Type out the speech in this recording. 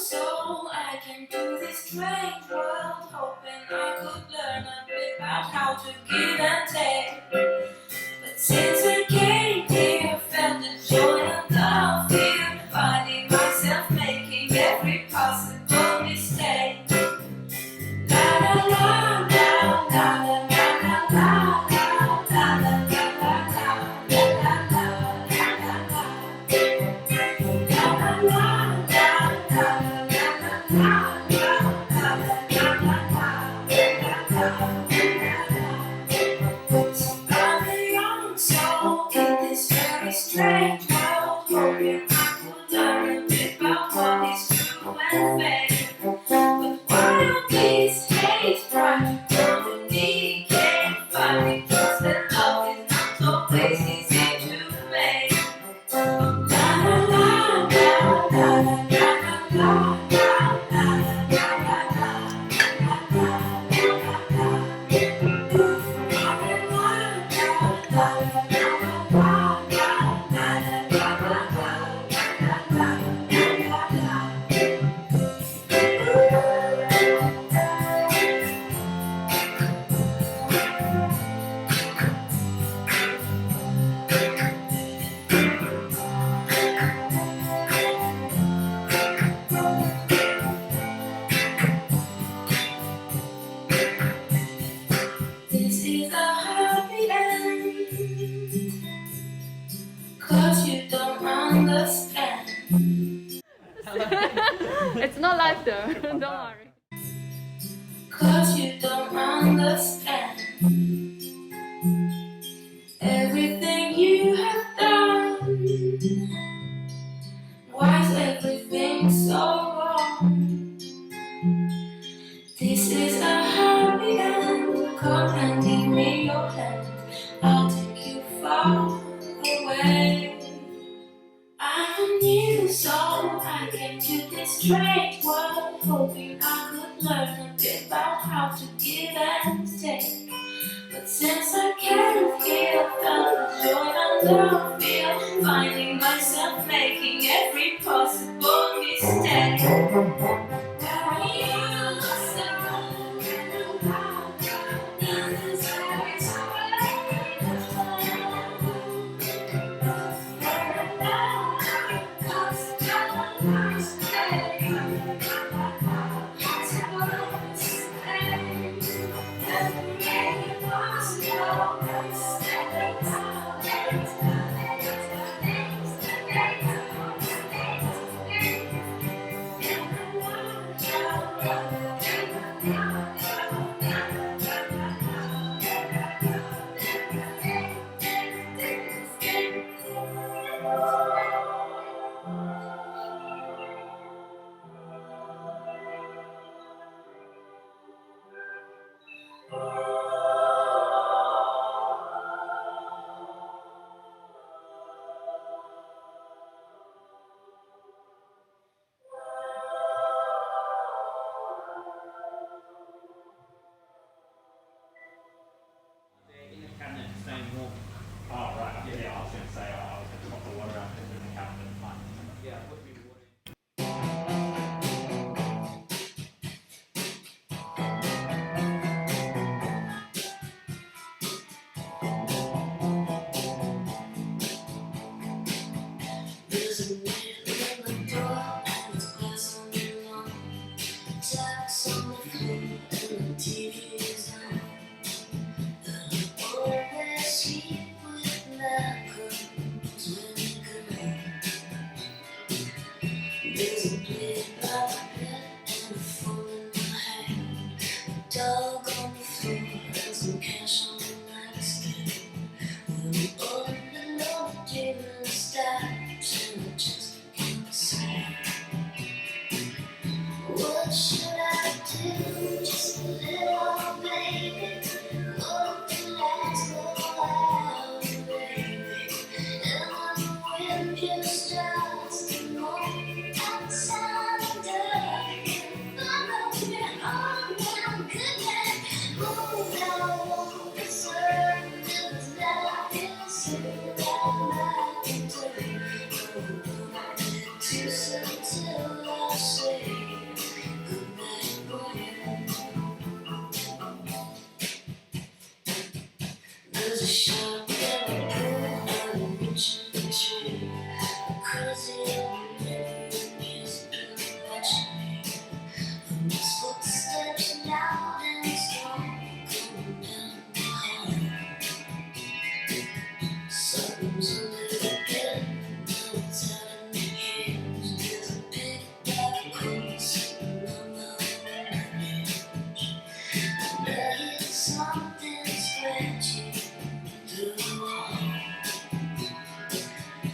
so I came to this strange world, hoping I could learn a bit about how to give and take. But since I came here, I felt the joy and the fear, finding myself making every possible mistake. La la la la la la la la la la la I'm a young soul in this very strange world, hoping I could learn a bit about what is true and fake. But why all these hates, pride, company can't find me, 'cause the love is not always easy to make. La la la la la la la la This is a happy end, 'cause you don't understand. It's not live though, don't worry. 'Cause you don't understand everything you have done. Why is everything so wrong? This is a happy end. Come and give me your hand. I'll take you far away. I'm a new soul. I came to this strange world, hoping I could learn a bit about how to give and take. But since I can't feel, felt the joy and the fear, finding myself making every possible mistake. In the cabinet saying, well, oh right, yeah, I was going to say I was going to pop the water out in the cabinet. Fine. Yeah, put me the water. There's a nail in the door and it's glass on the lawn. Taps on the floor and the TV is on. The always sleep with black curtains when you come home. show.